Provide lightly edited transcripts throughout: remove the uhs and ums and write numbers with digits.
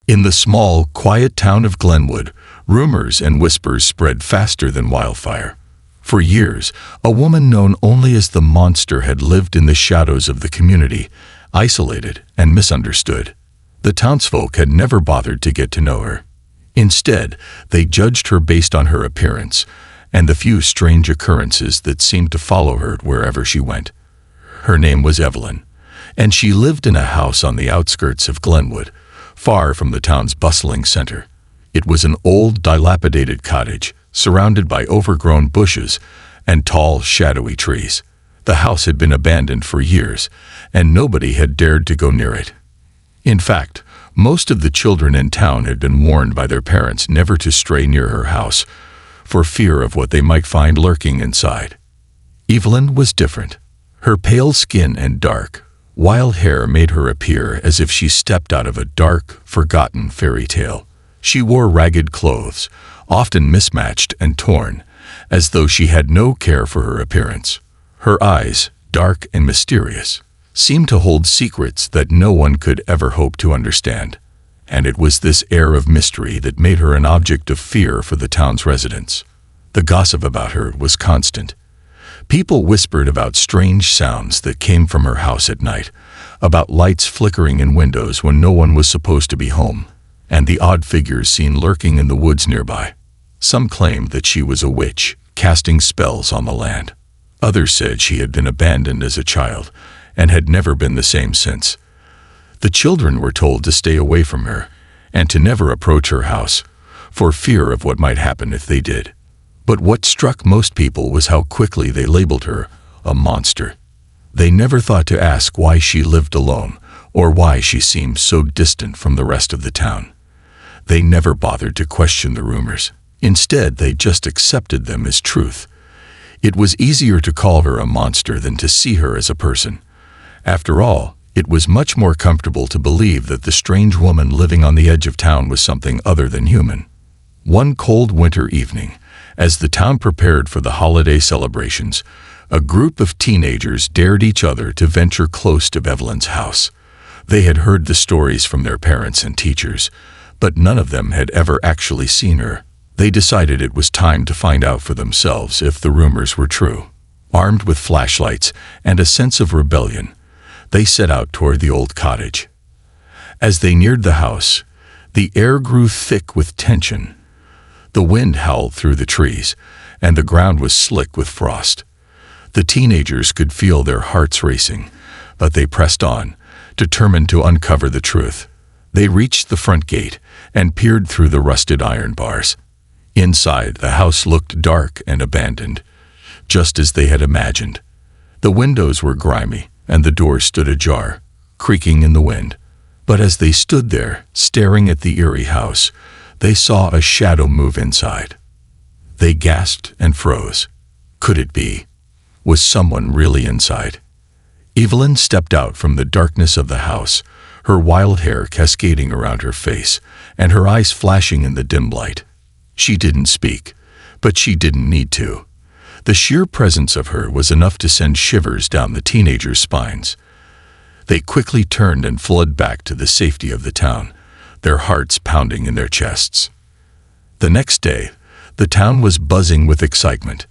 In the small, quiet town of Glenwood, rumors and whispers spread faster than wildfire. For years, a woman known only as the Monster had lived in the shadows of the community, isolated and misunderstood. The townsfolk had never bothered to get to know her. Instead, they judged her based on her appearance and the few strange occurrences that seemed to follow her wherever she went. Her name was Evelyn, and she lived in a house on the outskirts of Glenwood, far from the town's bustling center. It was an old, dilapidated cottage, surrounded by overgrown bushes and tall, shadowy trees. The house had been abandoned for years, and nobody had dared to go near it. In fact, most of the children in town had been warned by their parents never to stray near her house, for fear of what they might find lurking inside. Evelyn was different. Her pale skin and dark, wild hair made her appear as if she stepped out of a dark, forgotten fairy tale. She wore ragged clothes, often mismatched and torn, as though she had no care for her appearance. Her eyes, dark and mysterious, seemed to hold secrets that no one could ever hope to understand. And it was this air of mystery that made her an object of fear for the town's residents. The gossip about her was constant. People whispered about strange sounds that came from her house at night, about lights flickering in windows when no one was supposed to be home, and the odd figures seen lurking in the woods nearby. Some claimed that she was a witch, casting spells on the land. Others said she had been abandoned as a child and had never been the same since. The children were told to stay away from her and to never approach her house, for fear of what might happen if they did. But what struck most people was how quickly they labeled her a monster. They never thought to ask why she lived alone or why she seemed so distant from the rest of the town. They never bothered to question the rumors. Instead, they just accepted them as truth. It was easier to call her a monster than to see her as a person. After all, it was much more comfortable to believe that the strange woman living on the edge of town was something other than human. One cold winter evening, as the town prepared for the holiday celebrations, a group of teenagers dared each other to venture close to Evelyn's house. They had heard the stories from their parents and teachers, but none of them had ever actually seen her. They decided it was time to find out for themselves if the rumors were true. Armed with flashlights and a sense of rebellion, they set out toward the old cottage. As they neared the house, the air grew thick with tension. The wind howled through the trees, and the ground was slick with frost. The teenagers could feel their hearts racing, but they pressed on, determined to uncover the truth. They reached the front gate and peered through the rusted iron bars. Inside, the house looked dark and abandoned, just as they had imagined. The windows were grimy, and the door stood ajar, creaking in the wind. But as they stood there, staring at the eerie house, they saw a shadow move inside. They gasped and froze. Could it be? Was someone really inside? Evelyn stepped out from the darkness of the house, her wild hair cascading around her face, and her eyes flashing in the dim light. She didn't speak, but she didn't need to. The sheer presence of her was enough to send shivers down the teenagers' spines. They quickly turned and fled back to the safety of the town, their hearts pounding in their chests. The next day, the town was buzzing with excitement.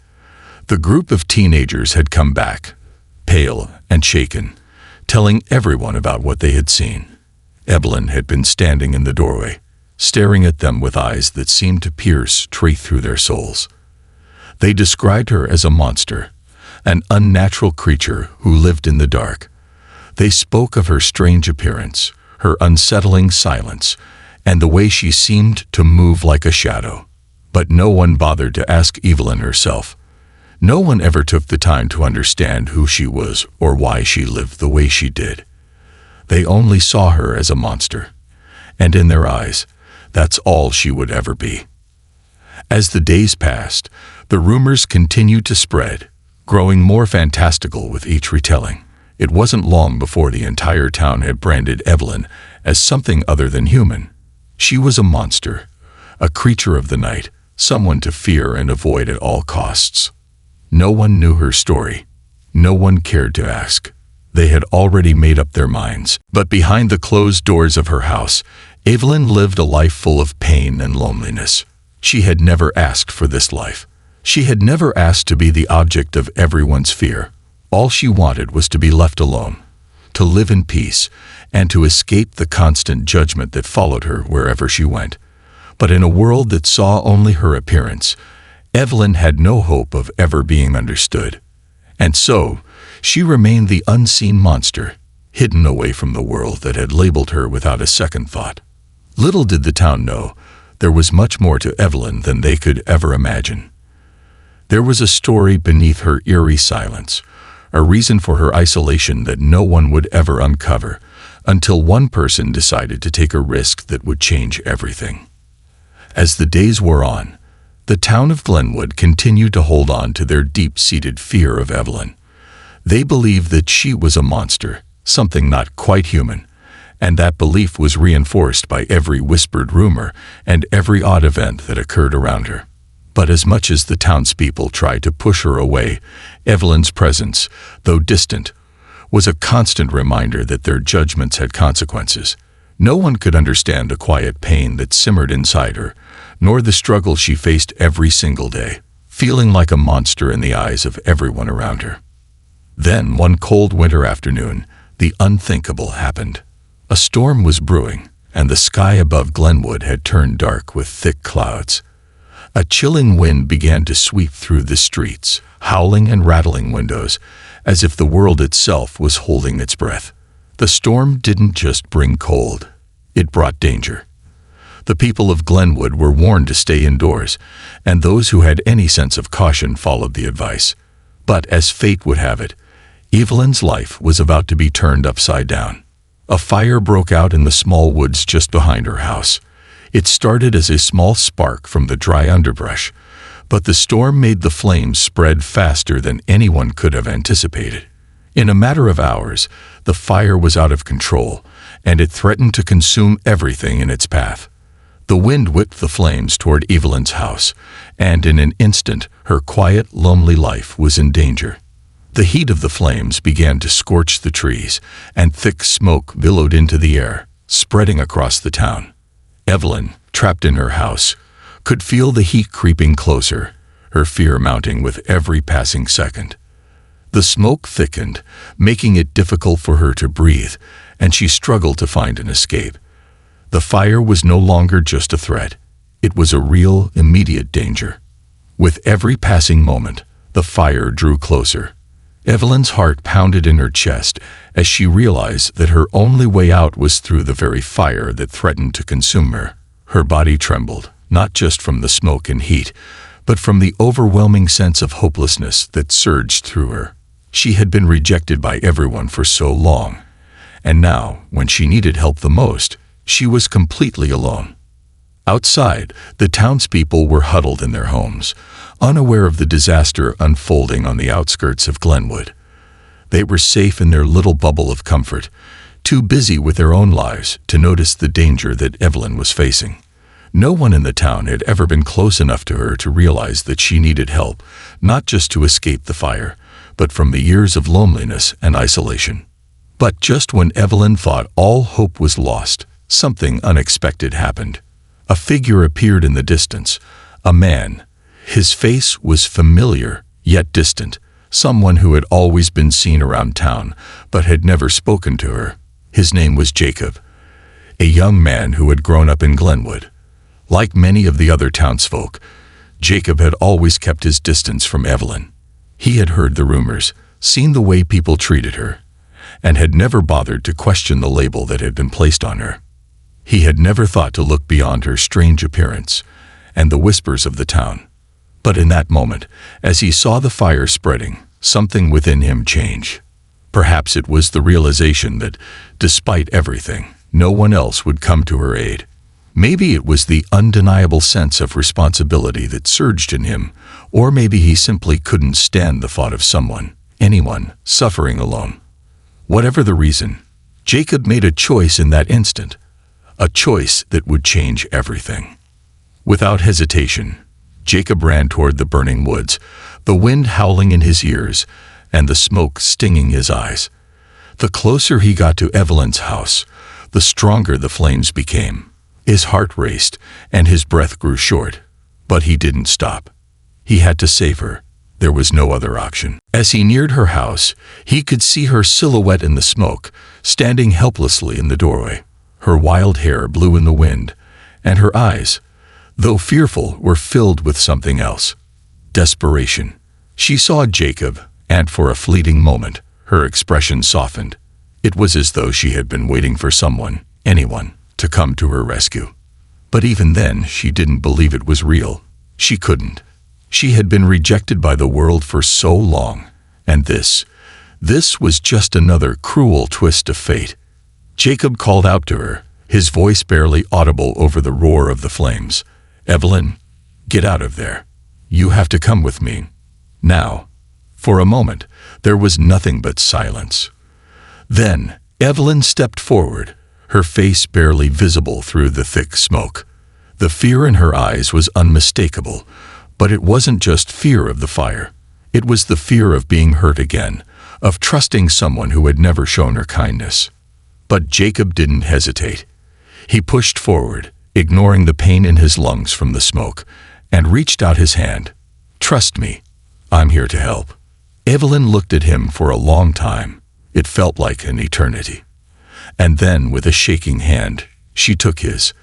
The group of teenagers had come back, pale and shaken, telling everyone about what they had seen. Evelyn had been standing in the doorway, staring at them with eyes that seemed to pierce straight through their souls. They described her as a monster, an unnatural creature who lived in the dark. They spoke of her strange appearance, her unsettling silence, and the way she seemed to move like a shadow. But no one bothered to ask Evelyn herself. No one ever took the time to understand who she was or why she lived the way she did. They only saw her as a monster, and in their eyes, that's all she would ever be. As the days passed, the rumors continued to spread, growing more fantastical with each retelling. It wasn't long before the entire town had branded Evelyn as something other than human. She was a monster, a creature of the night, someone to fear and avoid at all costs. No one knew her story. No one cared to ask. They had already made up their minds. But behind the closed doors of her house, Evelyn lived a life full of pain and loneliness. She had never asked for this life. She had never asked to be the object of everyone's fear. All she wanted was to be left alone, to live in peace, and to escape the constant judgment that followed her wherever she went. But in a world that saw only her appearance, Evelyn had no hope of ever being understood. And so, she remained the unseen monster, hidden away from the world that had labeled her without a second thought. Little did the town know, there was much more to Evelyn than they could ever imagine. There was a story beneath her eerie silence, a reason for her isolation that no one would ever uncover, until one person decided to take a risk that would change everything. As the days wore on, the town of Glenwood continued to hold on to their deep-seated fear of Evelyn. They believed that she was a monster, something not quite human, and that belief was reinforced by every whispered rumor and every odd event that occurred around her. But as much as the townspeople tried to push her away, Evelyn's presence, though distant, was a constant reminder that their judgments had consequences. No one could understand the quiet pain that simmered inside her, nor the struggle she faced every single day, feeling like a monster in the eyes of everyone around her. Then, one cold winter afternoon, the unthinkable happened. A storm was brewing, and the sky above Glenwood had turned dark with thick clouds. A chilling wind began to sweep through the streets, howling and rattling windows, as if the world itself was holding its breath. The storm didn't just bring cold, it brought danger. The people of Glenwood were warned to stay indoors, and those who had any sense of caution followed the advice. But as fate would have it, Evelyn's life was about to be turned upside down. A fire broke out in the small woods just behind her house. It started as a small spark from the dry underbrush, but the storm made the flames spread faster than anyone could have anticipated. In a matter of hours, the fire was out of control, and it threatened to consume everything in its path. The wind whipped the flames toward Evelyn's house, and in an instant, her quiet, lonely life was in danger. The heat of the flames began to scorch the trees, and thick smoke billowed into the air, spreading across the town. Evelyn, trapped in her house, could feel the heat creeping closer, her fear mounting with every passing second. The smoke thickened, making it difficult for her to breathe, and she struggled to find an escape. The fire was no longer just a threat. It was a real, immediate danger. With every passing moment, the fire drew closer. Evelyn's heart pounded in her chest as she realized that her only way out was through the very fire that threatened to consume her. Her body trembled, not just from the smoke and heat, but from the overwhelming sense of hopelessness that surged through her. She had been rejected by everyone for so long, and now, when she needed help the most, she was completely alone. Outside, the townspeople were huddled in their homes, unaware of the disaster unfolding on the outskirts of Glenwood. They were safe in their little bubble of comfort, too busy with their own lives to notice the danger that Evelyn was facing. No one in the town had ever been close enough to her to realize that she needed help, not just to escape the fire, but from the years of loneliness and isolation. But just when Evelyn thought all hope was lost, something unexpected happened. A figure appeared in the distance, a man. His face was familiar, yet distant, someone who had always been seen around town, but had never spoken to her. His name was Jacob, a young man who had grown up in Glenwood. Like many of the other townsfolk, Jacob had always kept his distance from Evelyn. He had heard the rumors, seen the way people treated her, and had never bothered to question the label that had been placed on her. He had never thought to look beyond her strange appearance and the whispers of the town. But in that moment, as he saw the fire spreading, something within him changed. Perhaps it was the realization that, despite everything, no one else would come to her aid. Maybe it was the undeniable sense of responsibility that surged in him, or maybe he simply couldn't stand the thought of someone, anyone, suffering alone. Whatever the reason, Jacob made a choice in that instant, a choice that would change everything. Without hesitation, Jacob ran toward the burning woods, the wind howling in his ears and the smoke stinging his eyes. The closer he got to Evelyn's house, the stronger the flames became. His heart raced, and his breath grew short. But he didn't stop. He had to save her. There was no other option. As he neared her house, he could see her silhouette in the smoke, standing helplessly in the doorway. Her wild hair blew in the wind, and her eyes, though fearful, were filled with something else. Desperation. She saw Jacob, and for a fleeting moment, her expression softened. It was as though she had been waiting for someone, anyone, to come to her rescue. But even then, she didn't believe it was real. She couldn't. She had been rejected by the world for so long, and this was just another cruel twist of fate. Jacob called out to her, his voice barely audible over the roar of the flames. "Evelyn, get out of there. You have to come with me. Now." For a moment, there was nothing but silence. Then, Evelyn stepped forward, her face barely visible through the thick smoke. The fear in her eyes was unmistakable, but it wasn't just fear of the fire. It was the fear of being hurt again, of trusting someone who had never shown her kindness. But Jacob didn't hesitate. He pushed forward, ignoring the pain in his lungs from the smoke, and reached out his hand. "Trust me. I'm here to help." Evelyn looked at him for a long time. It felt like an eternity. And then, with a shaking hand, she took his.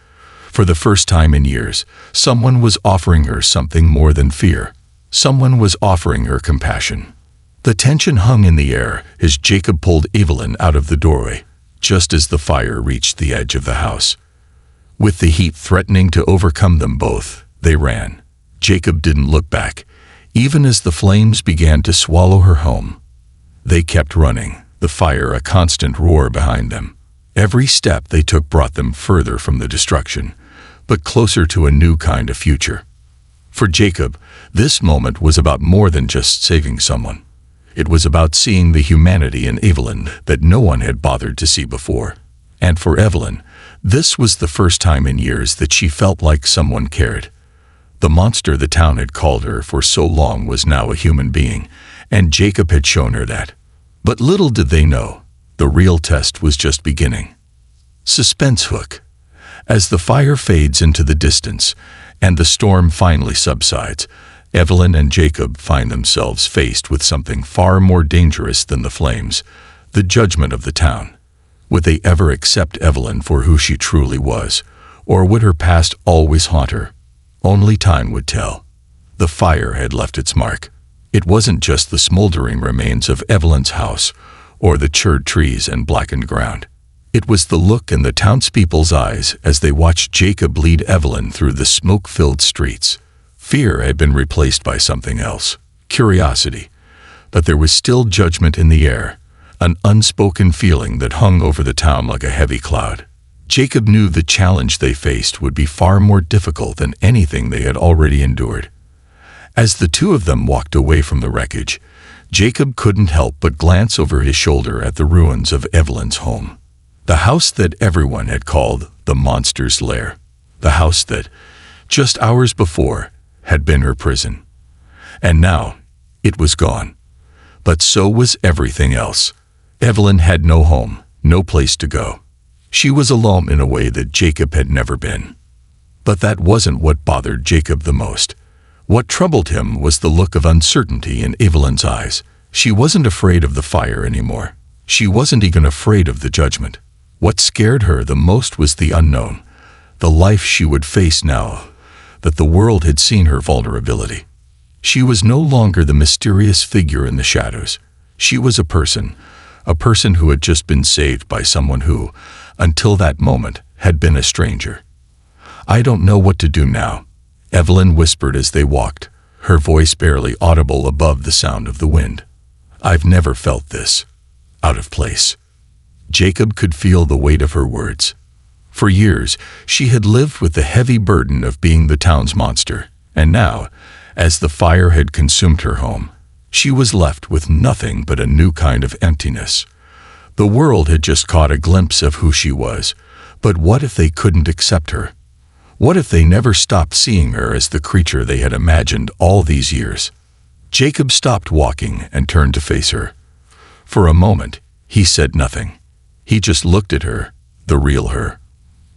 For the first time in years, someone was offering her something more than fear. Someone was offering her compassion. The tension hung in the air as Jacob pulled Evelyn out of the doorway, just as the fire reached the edge of the house. With the heat threatening to overcome them both, they ran. Jacob didn't look back, even as the flames began to swallow her home. They kept running, the fire a constant roar behind them. Every step they took brought them further from the destruction, but closer to a new kind of future. For Jacob, this moment was about more than just saving someone. It was about seeing the humanity in Evelyn that no one had bothered to see before. And for Evelyn, this was the first time in years that she felt like someone cared. The monster the town had called her for so long was now a human being, and Jacob had shown her that. But little did they know, the real test was just beginning. Suspense hook. As the fire fades into the distance, and the storm finally subsides, Evelyn and Jacob find themselves faced with something far more dangerous than the flames, the judgment of the town. Would they ever accept Evelyn for who she truly was, or would her past always haunt her? Only time would tell. The fire had left its mark. It wasn't just the smoldering remains of Evelyn's house, or the charred trees and blackened ground. It was the look in the townspeople's eyes as they watched Jacob lead Evelyn through the smoke-filled streets. Fear had been replaced by something else, curiosity. But there was still judgment in the air, an unspoken feeling that hung over the town like a heavy cloud. Jacob knew the challenge they faced would be far more difficult than anything they had already endured. As the two of them walked away from the wreckage, Jacob couldn't help but glance over his shoulder at the ruins of Evelyn's home. The house that everyone had called the monster's lair. The house that, just hours before, had been her prison. And now, it was gone. But so was everything else. Evelyn had no home, no place to go. She was alone in a way that Jacob had never been. But that wasn't what bothered Jacob the most. What troubled him was the look of uncertainty in Evelyn's eyes. She wasn't afraid of the fire anymore. She wasn't even afraid of the judgment. What scared her the most was the unknown, the life she would face now that the world had seen her vulnerability. She was no longer the mysterious figure in the shadows. She was a person who had just been saved by someone who, until that moment, had been a stranger. "I don't know what to do now," Evelyn whispered as they walked, her voice barely audible above the sound of the wind. "I've never felt this out of place." Jacob could feel the weight of her words. For years, she had lived with the heavy burden of being the town's monster, and now, as the fire had consumed her home, she was left with nothing but a new kind of emptiness. The world had just caught a glimpse of who she was, but what if they couldn't accept her? What if they never stopped seeing her as the creature they had imagined all these years? Jacob stopped walking and turned to face her. For a moment, he said nothing. He just looked at her, the real her.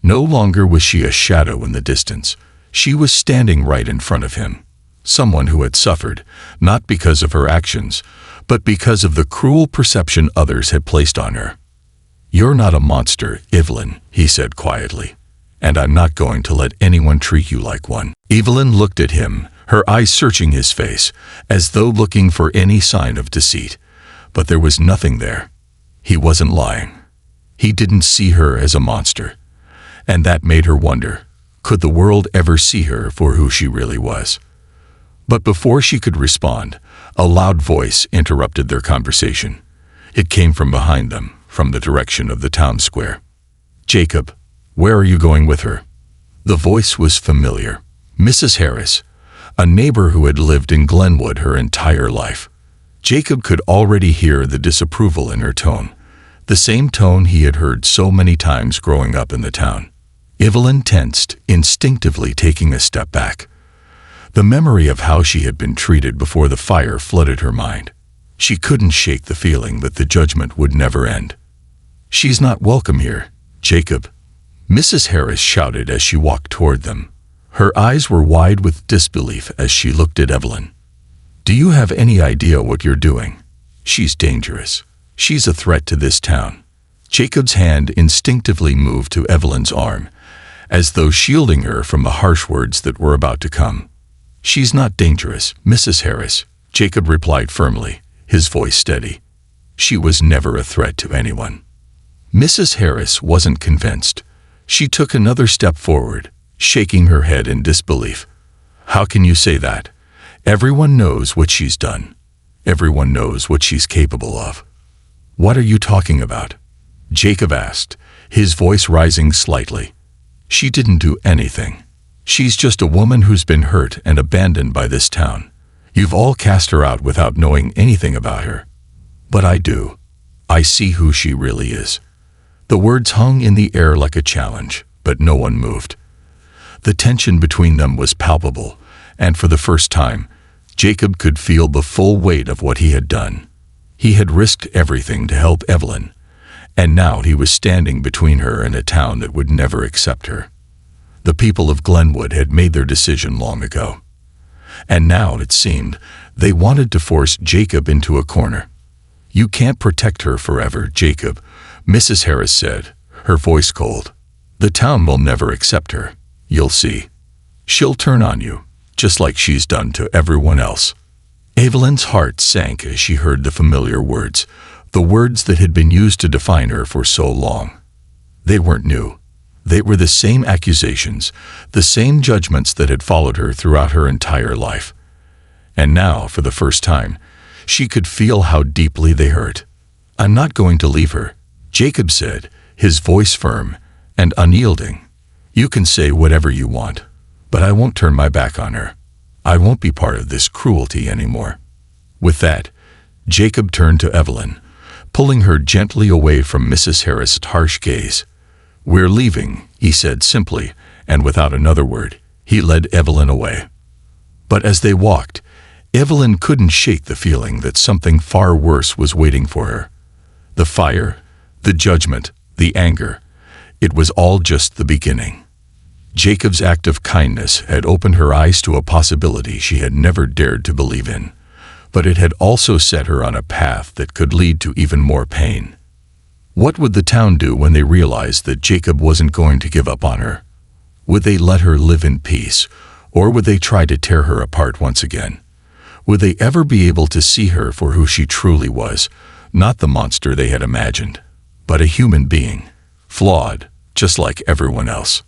No longer was she a shadow in the distance. She was standing right in front of him. Someone who had suffered, not because of her actions, but because of the cruel perception others had placed on her. "You're not a monster, Evelyn," he said quietly, "and I'm not going to let anyone treat you like one." Evelyn looked at him, her eyes searching his face, as though looking for any sign of deceit. But there was nothing there. He wasn't lying. He didn't see her as a monster. And that made her wonder, could the world ever see her for who she really was? But before she could respond, a loud voice interrupted their conversation. It came from behind them, from the direction of the town square. "Jacob, where are you going with her?" The voice was familiar. Mrs. Harris, a neighbor who had lived in Glenwood her entire life. Jacob could already hear the disapproval in her tone, the same tone he had heard so many times growing up in the town. Evelyn tensed, instinctively taking a step back. The memory of how she had been treated before the fire flooded her mind. She couldn't shake the feeling that the judgment would never end. "She's not welcome here, Jacob," Mrs. Harris shouted as she walked toward them. Her eyes were wide with disbelief as she looked at Evelyn. "Do you have any idea what you're doing? She's dangerous. She's a threat to this town." Jacob's hand instinctively moved to Evelyn's arm, as though shielding her from the harsh words that were about to come. "She's not dangerous, Mrs. Harris," Jacob replied firmly, his voice steady. "She was never a threat to anyone." Mrs. Harris wasn't convinced. She took another step forward, shaking her head in disbelief. "How can you say that? Everyone knows what she's done. Everyone knows what she's capable of." "What are you talking about?" Jacob asked, his voice rising slightly. "She didn't do anything. She's just a woman who's been hurt and abandoned by this town. You've all cast her out without knowing anything about her. But I do. I see who she really is." The words hung in the air like a challenge, but no one moved. The tension between them was palpable, and for the first time, Jacob could feel the full weight of what he had done. He had risked everything to help Evelyn, and now he was standing between her and a town that would never accept her. The people of Glenwood had made their decision long ago. And now, it seemed, they wanted to force Jacob into a corner. "You can't protect her forever, Jacob," Mrs. Harris said, her voice cold. "The town will never accept her. You'll see. She'll turn on you, just like she's done to everyone else." Evelyn's heart sank as she heard the familiar words, the words that had been used to define her for so long. They weren't new. They were the same accusations, the same judgments that had followed her throughout her entire life. And now, for the first time, she could feel how deeply they hurt. "I'm not going to leave her," Jacob said, his voice firm and unyielding. "You can say whatever you want, but I won't turn my back on her. I won't be part of this cruelty anymore." With that, Jacob turned to Evelyn, pulling her gently away from Mrs. Harris' harsh gaze. "We're leaving," he said simply, and without another word, he led Evelyn away. But as they walked, Evelyn couldn't shake the feeling that something far worse was waiting for her. The fire, the judgment, the anger, it was all just the beginning. Jacob's act of kindness had opened her eyes to a possibility she had never dared to believe in, but it had also set her on a path that could lead to even more pain. What would the town do when they realized that Jacob wasn't going to give up on her? Would they let her live in peace, or would they try to tear her apart once again? Would they ever be able to see her for who she truly was, not the monster they had imagined, but a human being, flawed, just like everyone else?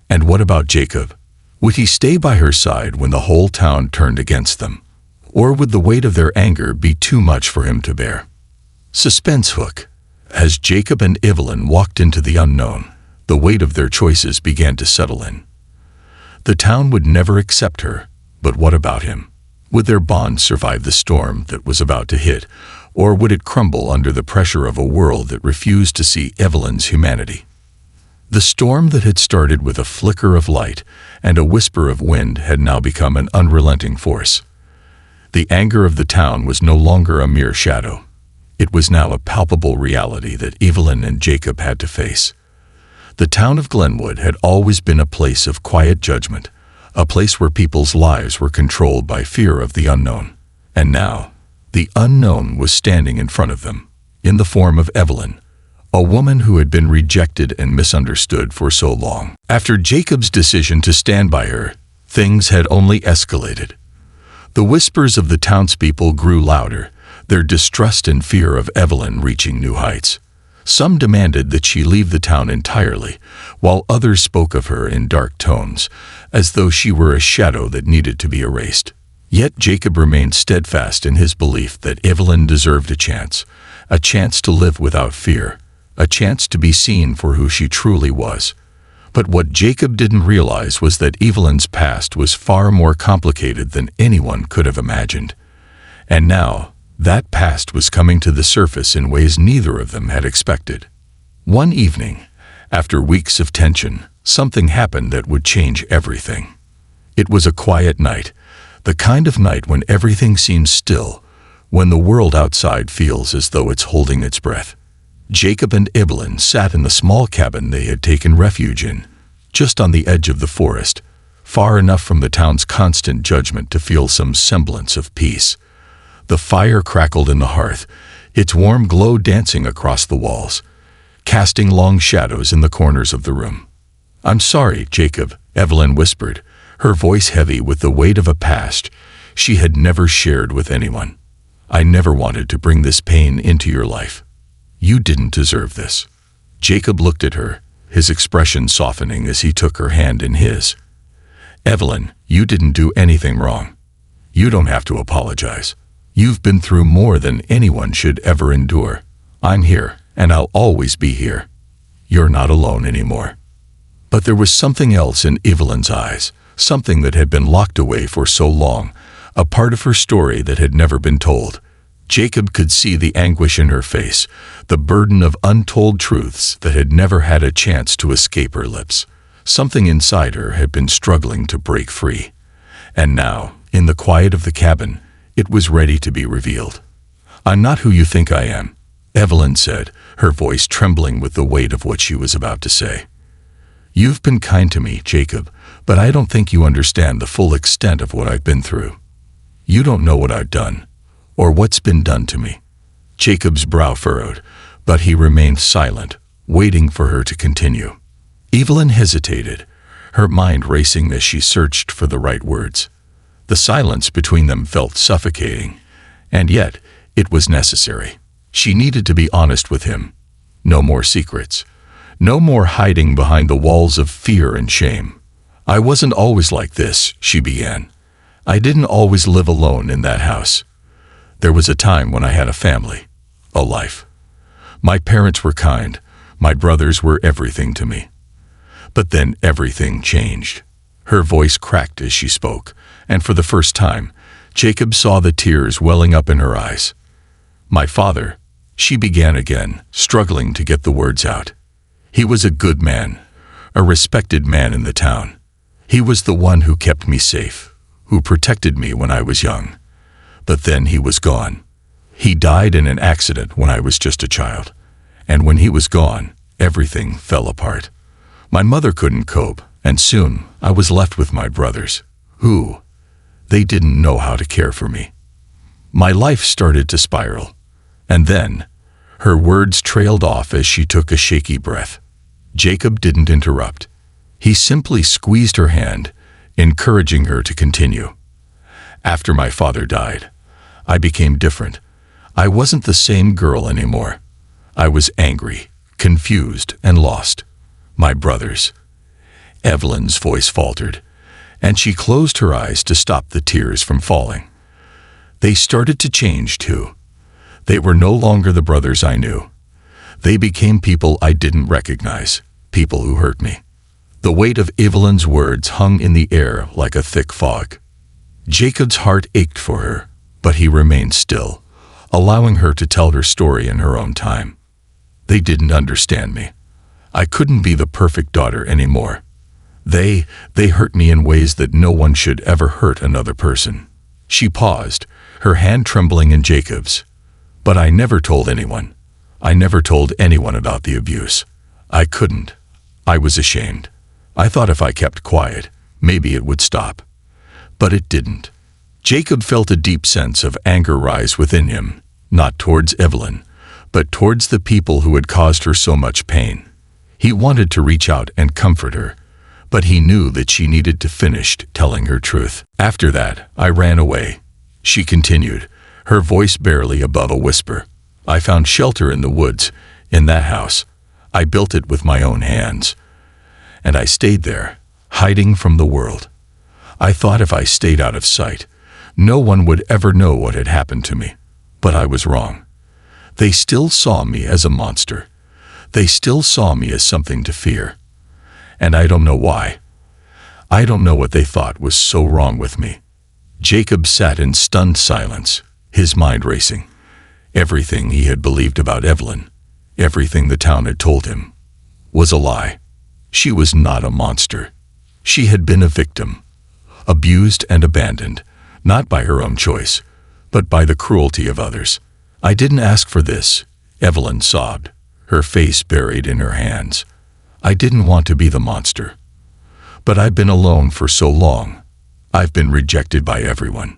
And what about Jacob? Would he stay by her side when the whole town turned against them? Or would the weight of their anger be too much for him to bear? Suspense hook. As Jacob and Evelyn walked into the unknown, the weight of their choices began to settle in. The town would never accept her, but what about him? Would their bond survive the storm that was about to hit, or would it crumble under the pressure of a world that refused to see Evelyn's humanity? The storm that had started with a flicker of light and a whisper of wind had now become an unrelenting force. The anger of the town was no longer a mere shadow. It was now a palpable reality that Evelyn and Jacob had to face. The town of Glenwood had always been a place of quiet judgment, a place where people's lives were controlled by fear of the unknown. And now, the unknown was standing in front of them, in the form of Evelyn, a woman who had been rejected and misunderstood for so long. After Jacob's decision to stand by her, things had only escalated. The whispers of the townspeople grew louder, their distrust and fear of Evelyn reaching new heights. Some demanded that she leave the town entirely, while others spoke of her in dark tones, as though she were a shadow that needed to be erased. Yet Jacob remained steadfast in his belief that Evelyn deserved a chance to live without fear, a chance to be seen for who she truly was. But what Jacob didn't realize was that Evelyn's past was far more complicated than anyone could have imagined. And now, that past was coming to the surface in ways neither of them had expected. One evening, after weeks of tension, something happened that would change everything. It was a quiet night, the kind of night when everything seems still, when the world outside feels as though it's holding its breath. Jacob and Evelyn sat in the small cabin they had taken refuge in, just on the edge of the forest, far enough from the town's constant judgment to feel some semblance of peace. The fire crackled in the hearth, its warm glow dancing across the walls, casting long shadows in the corners of the room. "I'm sorry, Jacob," Evelyn whispered, her voice heavy with the weight of a past she had never shared with anyone. "I never wanted to bring this pain into your life. You didn't deserve this." Jacob looked at her, his expression softening as he took her hand in his. "Evelyn, you didn't do anything wrong. You don't have to apologize. You've been through more than anyone should ever endure. I'm here, and I'll always be here. You're not alone anymore." But there was something else in Evelyn's eyes, something that had been locked away for so long, a part of her story that had never been told. Jacob could see the anguish in her face, the burden of untold truths that had never had a chance to escape her lips. Something inside her had been struggling to break free. And now, in the quiet of the cabin, it was ready to be revealed. "I'm not who you think I am," Evelyn said, her voice trembling with the weight of what she was about to say. "You've been kind to me, Jacob, but I don't think you understand the full extent of what I've been through. You don't know what I've done, or what's been done to me." Jacob's brow furrowed, but he remained silent, waiting for her to continue. Evelyn hesitated, her mind racing as she searched for the right words. The silence between them felt suffocating, and yet it was necessary. She needed to be honest with him. No more secrets. No more hiding behind the walls of fear and shame. "I wasn't always like this," she began. "I didn't always live alone in that house. There was a time when I had a family, a life. My parents were kind, my brothers were everything to me. But then everything changed." Her voice cracked as she spoke, and for the first time, Jacob saw the tears welling up in her eyes. "My father," she began again, struggling to get the words out. "He was a good man, a respected man in the town. He was the one who kept me safe, who protected me when I was young. But then he was gone. He died in an accident when I was just a child. And when he was gone, everything fell apart. My mother couldn't cope, and soon I was left with my brothers, who, they didn't know how to care for me. My life started to spiral. And then, her words trailed off as she took a shaky breath. Jacob didn't interrupt. He simply squeezed her hand, encouraging her to continue. "After my father died, I became different. I wasn't the same girl anymore. I was angry, confused, and lost. My brothers." Evelyn's voice faltered, and she closed her eyes to stop the tears from falling. "They started to change too. They were no longer the brothers I knew. They became people I didn't recognize, people who hurt me." The weight of Evelyn's words hung in the air like a thick fog. Jacob's heart ached for her, but he remained still, allowing her to tell her story in her own time. "They didn't understand me. I couldn't be the perfect daughter anymore. They hurt me in ways that no one should ever hurt another person." She paused, her hand trembling in Jacob's. "But I never told anyone. I never told anyone about the abuse. I couldn't. I was ashamed. I thought if I kept quiet, maybe it would stop. But it didn't. Jacob felt a deep sense of anger rise within him, not towards Evelyn, but towards the people who had caused her so much pain. He wanted to reach out and comfort her, but he knew that she needed to finish telling her truth. After that, I ran away. She continued, her voice barely above a whisper. I found shelter in the woods, in that house. I built it with my own hands. And I stayed there, hiding from the world. I thought if I stayed out of sight, no one would ever know what had happened to me. But I was wrong. They still saw me as a monster. They still saw me as something to fear. And I don't know why. I don't know what they thought was so wrong with me. Jacob sat in stunned silence, his mind racing. Everything he had believed about Evelyn, everything the town had told him, was a lie. She was not a monster. She had been a victim, abused and abandoned, not by her own choice, but by the cruelty of others. I didn't ask for this, Evelyn sobbed, her face buried in her hands. I didn't want to be the monster. But I've been alone for so long. I've been rejected by everyone.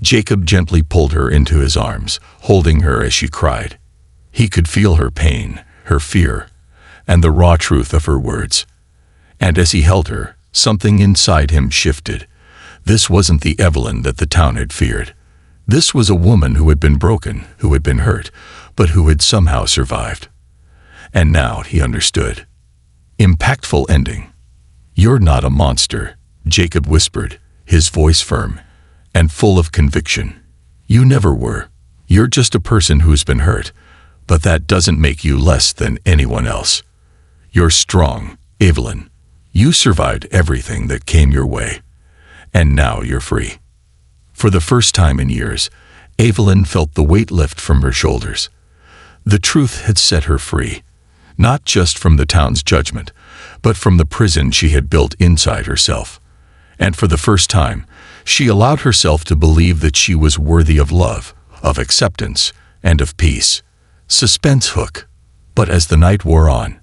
Jacob gently pulled her into his arms, holding her as she cried. He could feel her pain, her fear, and the raw truth of her words. And as he held her, something inside him shifted. This wasn't the Evelyn that the town had feared. This was a woman who had been broken, who had been hurt, but who had somehow survived. And now he understood. Impactful ending. You're not a monster, Jacob whispered, his voice firm and full of conviction. You never were. You're just a person who's been hurt, but that doesn't make you less than anyone else. You're strong, Evelyn. You survived everything that came your way, and now you're free. For the first time in years, Evelyn felt the weight lift from her shoulders. The truth had set her free, not just from the town's judgment, but from the prison she had built inside herself. And for the first time, she allowed herself to believe that she was worthy of love, of acceptance, and of peace. Suspense hook. But as the night wore on,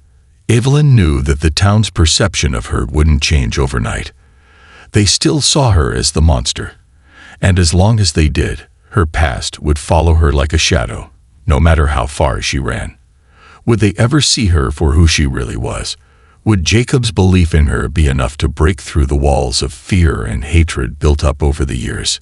Evelyn knew that the town's perception of her wouldn't change overnight. They still saw her as the monster, and as long as they did, her past would follow her like a shadow, no matter how far she ran. Would they ever see her for who she really was? Would Jacob's belief in her be enough to break through the walls of fear and hatred built up over the years?